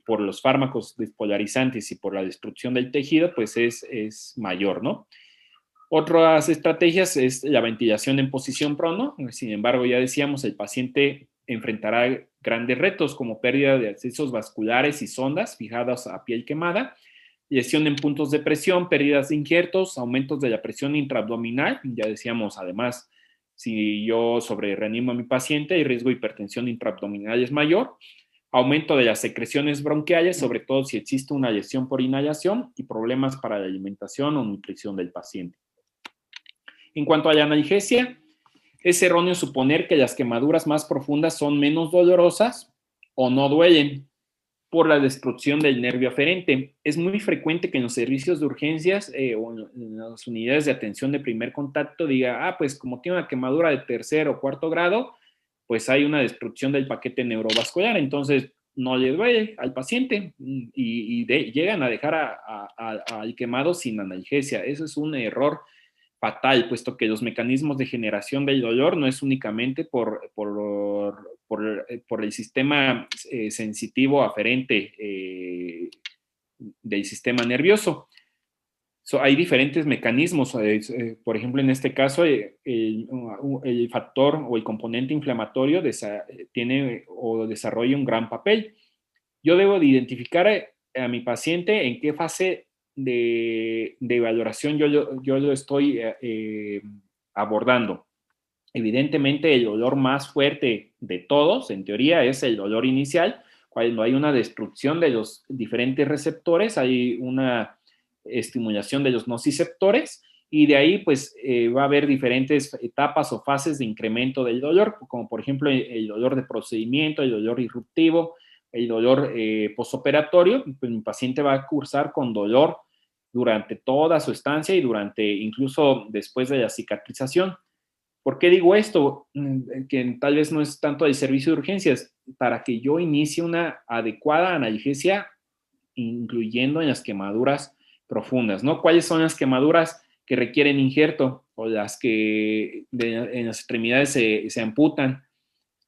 por los fármacos despolarizantes y por la destrucción del tejido, pues es mayor, ¿no? Otras estrategias es la ventilación en posición prono. Sin embargo, ya decíamos, el paciente enfrentará grandes retos como pérdida de accesos vasculares y sondas fijadas a piel quemada, lesión en puntos de presión, pérdidas de injertos, aumentos de la presión intraabdominal. Ya decíamos, además, si yo sobrereanimo a mi paciente, el riesgo de hipertensión intraabdominal es mayor. Aumento de las secreciones bronquiales, sobre todo si existe una lesión por inhalación, y problemas para la alimentación o nutrición del paciente. En cuanto a la analgesia, es erróneo suponer que las quemaduras más profundas son menos dolorosas o no duelen por la destrucción del nervio aferente. Es muy frecuente que en los servicios de urgencias o en las unidades de atención de primer contacto diga, pues como tiene una quemadura de tercer o cuarto grado, pues hay una destrucción del paquete neurovascular, entonces no le duele al paciente y llegan a dejar al quemado sin analgesia. Eso es un error fatal, puesto que los mecanismos de generación del dolor no es únicamente por el sistema sensitivo aferente del sistema nervioso. Hay diferentes mecanismos. Por ejemplo, en este caso, el factor o el componente inflamatorio tiene o desarrolla un gran papel. Yo debo de identificar a mi paciente en qué fase de valoración yo lo estoy abordando. Evidentemente, el dolor más fuerte de todos, en teoría, es el dolor inicial. Cuando hay una destrucción de los diferentes receptores, hay una estimulación de los nociceptores, y de ahí pues va a haber diferentes etapas o fases de incremento del dolor, como por ejemplo el dolor de procedimiento, el dolor irruptivo, el dolor postoperatorio. Pues mi paciente va a cursar con dolor durante toda su estancia y incluso después de la cicatrización. ¿Por qué digo esto? Que tal vez no es tanto del servicio de urgencias, para que yo inicie una adecuada analgesia, incluyendo en las quemaduras profundas, ¿no? ¿Cuáles son las quemaduras que requieren injerto o las que en las extremidades se amputan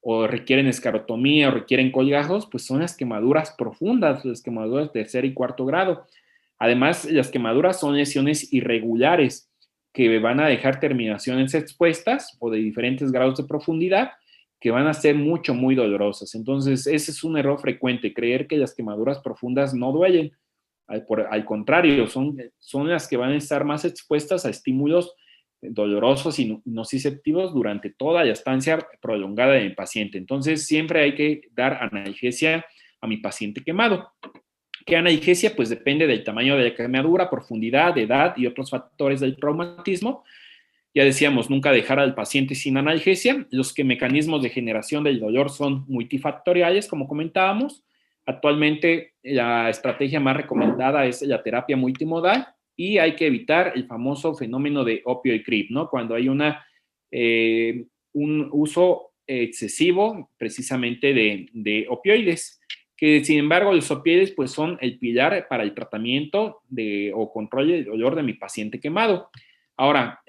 o requieren escarotomía o requieren colgajos? Pues son las quemaduras profundas, las quemaduras de tercer y cuarto grado. Además, las quemaduras son lesiones irregulares que van a dejar terminaciones expuestas o de diferentes grados de profundidad que van a ser muy dolorosas. Entonces, ese es un error frecuente, creer que las quemaduras profundas no duelen. Al contrario, son las que van a estar más expuestas a estímulos dolorosos y nociceptivos durante toda la estancia prolongada del paciente. Entonces, siempre hay que dar analgesia a mi paciente quemado. ¿Qué analgesia? Pues depende del tamaño de la quemadura, profundidad, edad y otros factores del traumatismo. Ya decíamos, nunca dejar al paciente sin analgesia. Los mecanismos de generación del dolor son multifactoriales, como comentábamos. Actualmente, la estrategia más recomendada es la terapia multimodal y hay que evitar el famoso fenómeno de opioid creep, ¿no? Cuando hay un uso excesivo precisamente de opioides, que sin embargo los opioides pues son el pilar para el tratamiento o control del dolor de mi paciente quemado. Ahora,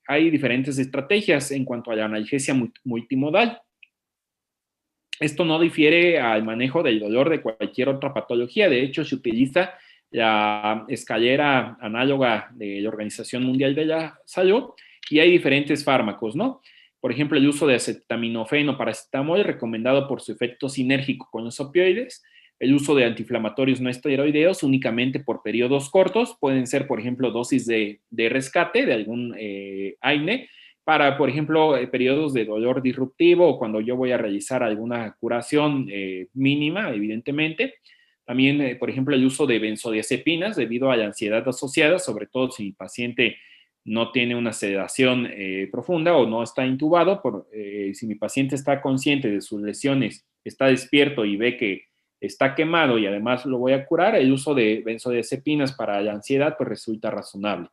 hay diferentes estrategias en cuanto a la analgesia multimodal. Esto no difiere al manejo del dolor de cualquier otra patología. De hecho, se utiliza la escalera análoga de la Organización Mundial de la Salud y hay diferentes fármacos, ¿no? Por ejemplo, el uso de acetaminofén o paracetamol recomendado por su efecto sinérgico con los opioides. El uso de antiinflamatorios no esteroideos únicamente por periodos cortos. Pueden ser, por ejemplo, dosis de rescate de algún AINE para, por ejemplo, periodos de dolor disruptivo o cuando yo voy a realizar alguna curación mínima, evidentemente. También, por ejemplo, el uso de benzodiazepinas debido a la ansiedad asociada, sobre todo si el paciente no tiene una sedación profunda o no está intubado. Si mi paciente está consciente de sus lesiones, está despierto y ve que está quemado y además lo voy a curar, el uso de benzodiazepinas para la ansiedad pues resulta razonable.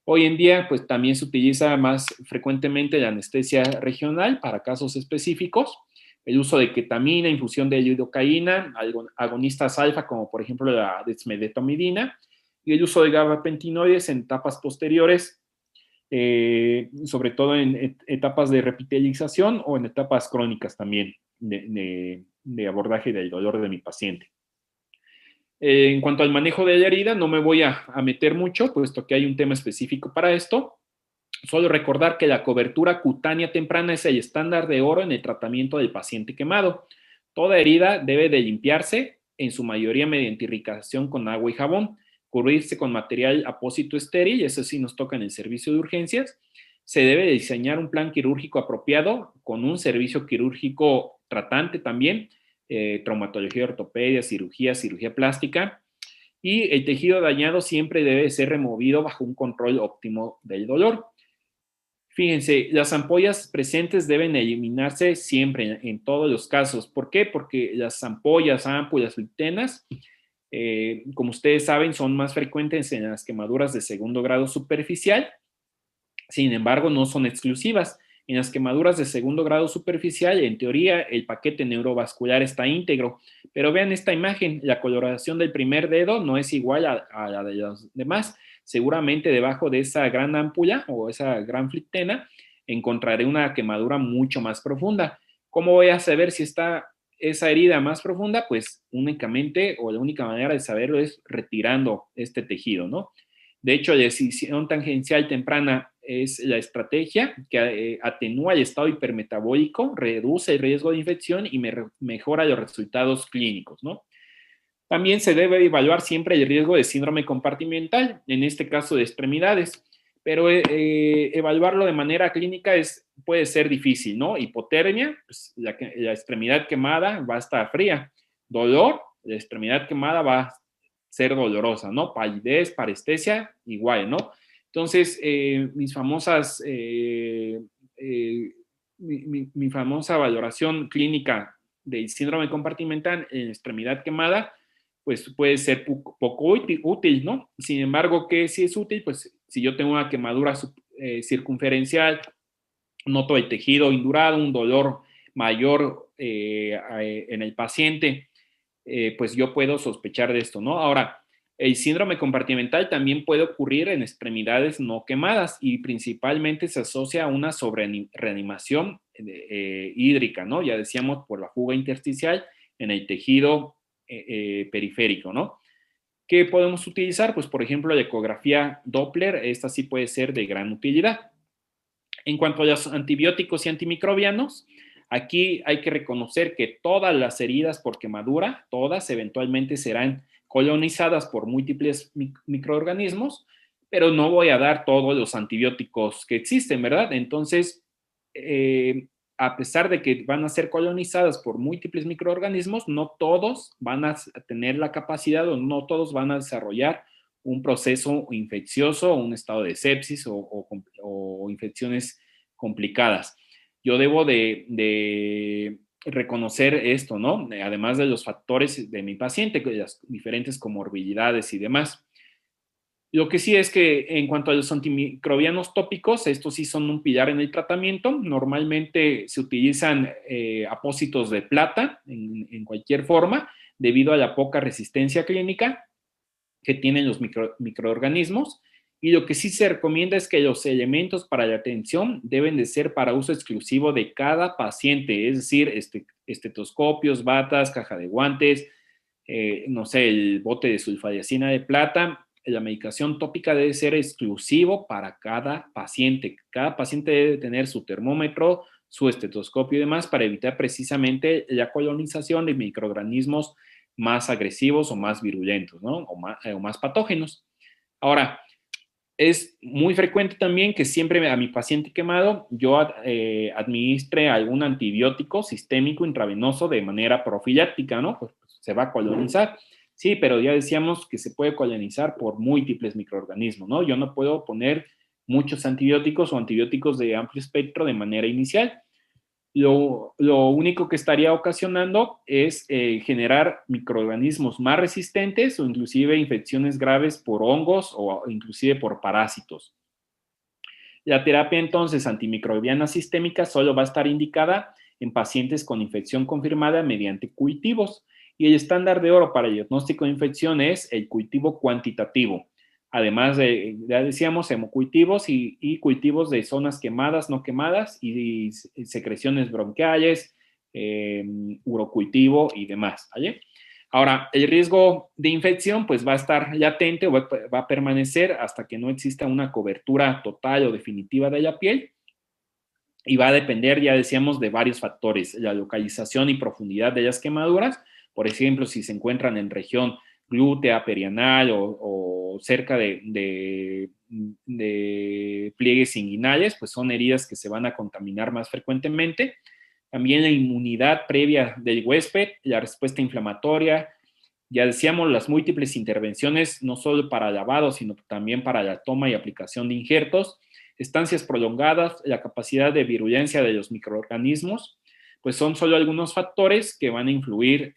Hoy en día, pues también se utiliza más frecuentemente la anestesia regional para casos específicos, el uso de ketamina, infusión de lidocaína, agonistas alfa, como por ejemplo la dexmedetomidina, y el uso de gabapentinoides en etapas posteriores, sobre todo en etapas de repitelización o en etapas crónicas también de abordaje del dolor de mi paciente. En cuanto al manejo de la herida, no me voy a meter mucho, puesto que hay un tema específico para esto. Solo recordar que la cobertura cutánea temprana es el estándar de oro en el tratamiento del paciente quemado. Toda herida debe de limpiarse, en su mayoría mediante irrigación con agua y jabón, cubrirse con material apósito estéril, eso sí nos toca en el servicio de urgencias. Se debe de diseñar un plan quirúrgico apropiado con un servicio quirúrgico tratante también, traumatología, ortopedia, cirugía plástica, y el tejido dañado siempre debe ser removido bajo un control óptimo del dolor. Fíjense, las ampollas presentes deben eliminarse siempre en todos los casos. ¿Por qué? Porque las ampollas, ámpulas, flitenas, como ustedes saben, son más frecuentes en las quemaduras de segundo grado superficial. Sin embargo, no son exclusivas. En las quemaduras de segundo grado superficial, en teoría, el paquete neurovascular está íntegro. Pero vean esta imagen, la coloración del primer dedo no es igual a la de los demás. Seguramente debajo de esa gran ámpula o esa gran flitena encontraré una quemadura mucho más profunda. ¿Cómo voy a saber si está esa herida más profunda? Pues únicamente, o la única manera de saberlo es retirando este tejido, ¿no? De hecho, la decisión tangencial temprana es la estrategia que atenúa el estado hipermetabólico, reduce el riesgo de infección y mejora los resultados clínicos, ¿no? También se debe evaluar siempre el riesgo de síndrome compartimental, en este caso de extremidades, pero evaluarlo de manera clínica puede ser difícil, ¿no? Hipotermia, pues la extremidad quemada va a estar fría. Dolor, la extremidad quemada va a ser dolorosa, ¿no? Palidez, parestesia, igual, ¿no? Entonces, mi famosa valoración clínica del síndrome compartimental en extremidad quemada, pues puede ser poco útil, ¿no? Sin embargo, ¿qué sí es útil? Pues si yo tengo una quemadura circunferencial, noto el tejido indurado, un dolor mayor en el paciente, pues yo puedo sospechar de esto, ¿no? Ahora, el síndrome compartimental también puede ocurrir en extremidades no quemadas y principalmente se asocia a una sobrereanimación hídrica, ¿no? Ya decíamos por la fuga intersticial en el tejido periférico, ¿no? ¿Qué podemos utilizar? Pues, por ejemplo, la ecografía Doppler, esta sí puede ser de gran utilidad. En cuanto a los antibióticos y antimicrobianos, aquí hay que reconocer que todas las heridas por quemadura, todas eventualmente serán colonizadas por múltiples microorganismos, pero no voy a dar todos los antibióticos que existen, ¿verdad? Entonces, a pesar de que van a ser colonizadas por múltiples microorganismos, no todos van a tener la capacidad o no todos van a desarrollar un proceso infeccioso, un estado de sepsis o infecciones complicadas. Yo debo de reconocer esto, ¿no? Además de los factores de mi paciente, las diferentes comorbilidades y demás. Lo que sí es que en cuanto a los antimicrobianos tópicos, estos sí son un pilar en el tratamiento. Normalmente se utilizan apósitos de plata en cualquier forma, debido a la poca resistencia clínica que tienen los microorganismos. Y lo que sí se recomienda es que los elementos para la atención deben de ser para uso exclusivo de cada paciente, es decir, estetoscopios, batas, caja de guantes, no sé, el bote de sulfadiacina de plata. La medicación tópica debe ser exclusivo para cada paciente. Cada paciente debe tener su termómetro, su estetoscopio y demás para evitar precisamente la colonización de microorganismos más agresivos o más virulentos, ¿no? O más patógenos. Ahora, es muy frecuente también que siempre a mi paciente quemado yo administre algún antibiótico sistémico intravenoso de manera profiláctica, ¿no? Pues se va a colonizar. Sí, pero ya decíamos que se puede colonizar por múltiples microorganismos, ¿no? Yo no puedo poner muchos antibióticos o antibióticos de amplio espectro de manera inicial. Lo único que estaría ocasionando es generar microorganismos más resistentes o inclusive infecciones graves por hongos o inclusive por parásitos. La terapia entonces antimicrobiana sistémica solo va a estar indicada en pacientes con infección confirmada mediante cultivos y el estándar de oro para el diagnóstico de infección es el cultivo cuantitativo. Además de, ya decíamos, hemocultivos y cultivos de zonas quemadas, no quemadas y secreciones bronquiales, urocultivo y demás, ¿vale? Ahora, el riesgo de infección pues va a estar latente o va a permanecer hasta que no exista una cobertura total o definitiva de la piel y va a depender, ya decíamos, de varios factores, la localización y profundidad de las quemaduras, por ejemplo, si se encuentran en región glútea, perianal o cerca de pliegues inguinales, pues son heridas que se van a contaminar más frecuentemente. También la inmunidad previa del huésped, la respuesta inflamatoria, ya decíamos, las múltiples intervenciones, no solo para lavado, sino también para la toma y aplicación de injertos, estancias prolongadas, la capacidad de virulencia de los microorganismos, pues son solo algunos factores que van a influir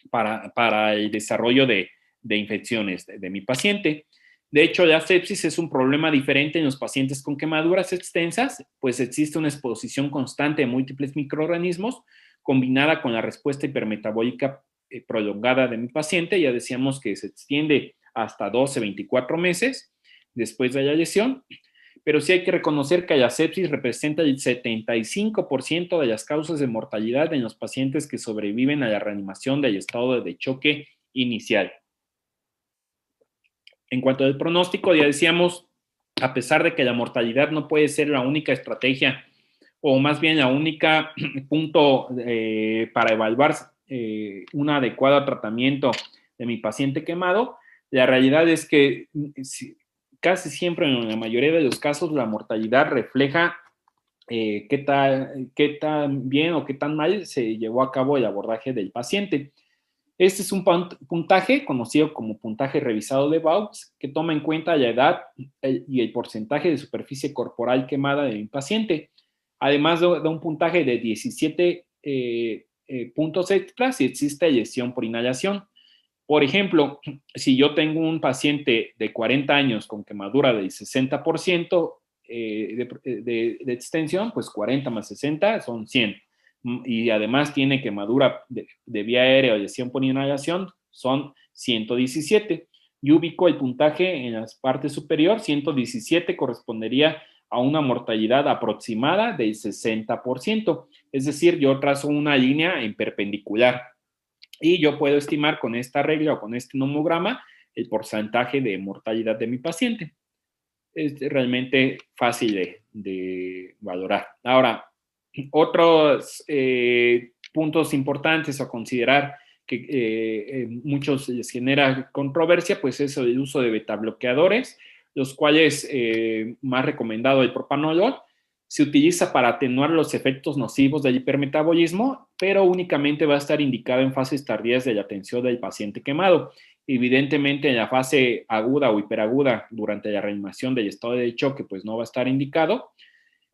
para el desarrollo de infecciones de mi paciente. De hecho, la sepsis es un problema diferente en los pacientes con quemaduras extensas, pues existe una exposición constante de múltiples microorganismos combinada con la respuesta hipermetabólica prolongada de mi paciente. Ya decíamos que se extiende hasta 12, 24 meses después de la lesión, pero sí hay que reconocer que la sepsis representa el 75% de las causas de mortalidad en los pacientes que sobreviven a la reanimación del estado de choque inicial. En cuanto al pronóstico, ya decíamos, a pesar de que la mortalidad no puede ser la única estrategia o más bien la única punto para evaluar un adecuado tratamiento de mi paciente quemado, la realidad es que casi siempre, en la mayoría de los casos, la mortalidad refleja qué tan bien o qué tan mal se llevó a cabo el abordaje del paciente. Este es un puntaje conocido como puntaje revisado de Baux, que toma en cuenta la edad y el porcentaje de superficie corporal quemada de mi paciente, además de un puntaje de 17 puntos extra si existe lesión por inhalación. Por ejemplo, si yo tengo un paciente de 40 años con quemadura del 60% de extensión, pues 40 más 60 son 100. Y además tiene quemadura de vía aérea o lesión por inhalación, son 117. Yo ubico el puntaje en la parte superior, 117 correspondería a una mortalidad aproximada del 60%. Es decir, yo trazo una línea en perpendicular. y yo puedo estimar con esta regla o con este nomograma el porcentaje de mortalidad de mi paciente. Es realmente fácil de valorar. Ahora, otros puntos importantes a considerar que muchos les genera controversia, pues es el uso de betabloqueadores, los cuales más recomendado el propanolol, se utiliza para atenuar los efectos nocivos del hipermetabolismo, pero únicamente va a estar indicado en fases tardías de la atención del paciente quemado. Evidentemente, en la fase aguda o hiperaguda, durante la reanimación del estado de choque, pues no va a estar indicado,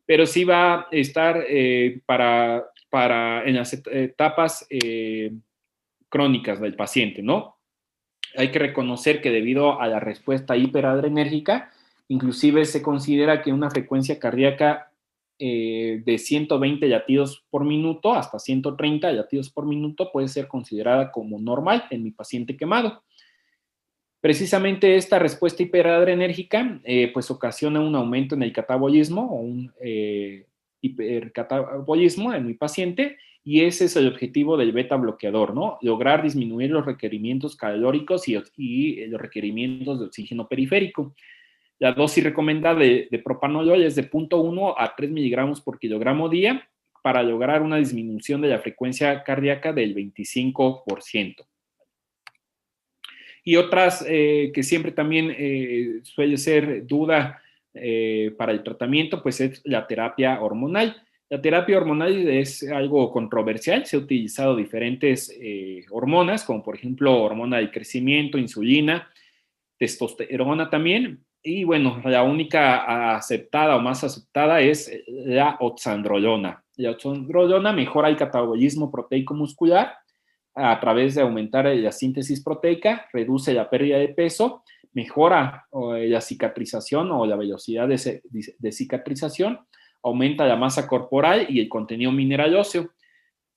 pero sí va a estar en las etapas crónicas del paciente, ¿no? Hay que reconocer que debido a la respuesta hiperadrenérgica, inclusive se considera que una frecuencia cardíaca de 120 latidos por minuto hasta 130 latidos por minuto puede ser considerada como normal en mi paciente quemado. Precisamente esta respuesta hiperadrenérgica pues ocasiona un aumento en el catabolismo o un hipercatabolismo en mi paciente, y ese es el objetivo del beta bloqueador, ¿no? Lograr disminuir los requerimientos calóricos y los requerimientos de oxígeno periférico. La dosis recomendada de propanolol es de 0.1 a 3 miligramos por kilogramo día para lograr una disminución de la frecuencia cardíaca del 25%. Y otras que siempre también suele ser duda para el tratamiento, pues es la terapia hormonal. La terapia hormonal es algo controversial, se ha utilizado diferentes hormonas, como por ejemplo hormona del crecimiento, insulina, testosterona también, y bueno, la única aceptada o más aceptada es la oxandrolona. La oxandrolona mejora el catabolismo proteico muscular a través de aumentar la síntesis proteica, reduce la pérdida de peso, mejora la cicatrización o la velocidad de cicatrización, aumenta la masa corporal y el contenido mineral óseo.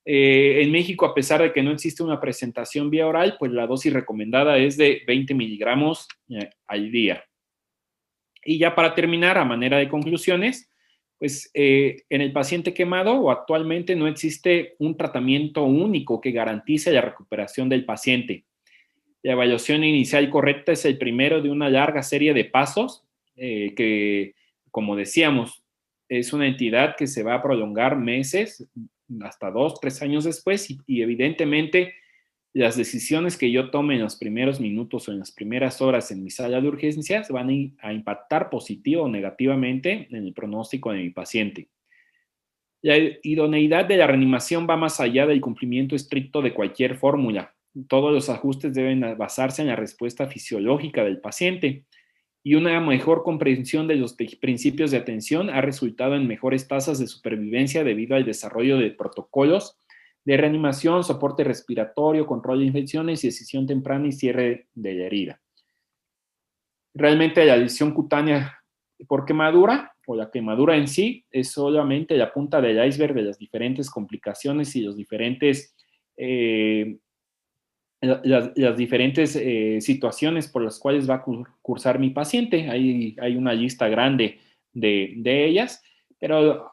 En México, a pesar de que no existe una presentación vía oral, pues la dosis recomendada es de 20 miligramos al día. Y ya para terminar, a manera de conclusiones, pues en el paciente quemado o actualmente no existe un tratamiento único que garantice la recuperación del paciente. La evaluación inicial correcta es el primero de una larga serie de pasos que, como decíamos, es una entidad que se va a prolongar meses, hasta 2, 3 años después, y evidentemente las decisiones que yo tome en los primeros minutos o en las primeras horas en mi sala de urgencias van a impactar positivo o negativamente en el pronóstico de mi paciente. La idoneidad de la reanimación va más allá del cumplimiento estricto de cualquier fórmula. Todos los ajustes deben basarse en la respuesta fisiológica del paciente, y una mejor comprensión de los principios de atención ha resultado en mejores tasas de supervivencia debido al desarrollo de protocolos de reanimación, soporte respiratorio, control de infecciones, decisión temprana y cierre de la herida. Realmente la lesión cutánea por quemadura o la quemadura en sí es solamente la punta del iceberg de las diferentes complicaciones y los diferentes las diferentes situaciones por las cuales va a cursar mi paciente. Hay una lista grande de ellas, pero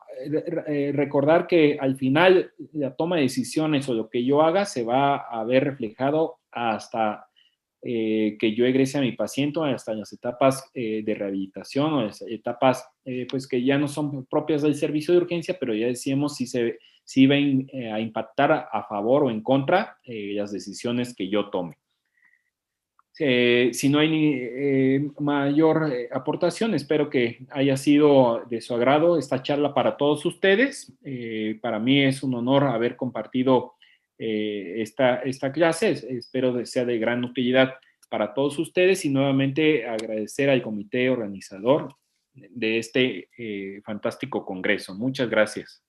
recordar que al final la toma de decisiones o lo que yo haga se va a ver reflejado hasta que yo egrese a mi paciente, hasta las etapas de rehabilitación o las etapas pues que ya no son propias del servicio de urgencia, pero ya decíamos si va a impactar a favor o en contra las decisiones que yo tome. Si no hay mayor aportación, espero que haya sido de su agrado esta charla para todos ustedes. Para mí es un honor haber compartido esta clase. Espero que sea de gran utilidad para todos ustedes, y nuevamente agradecer al comité organizador de este fantástico congreso. Muchas gracias.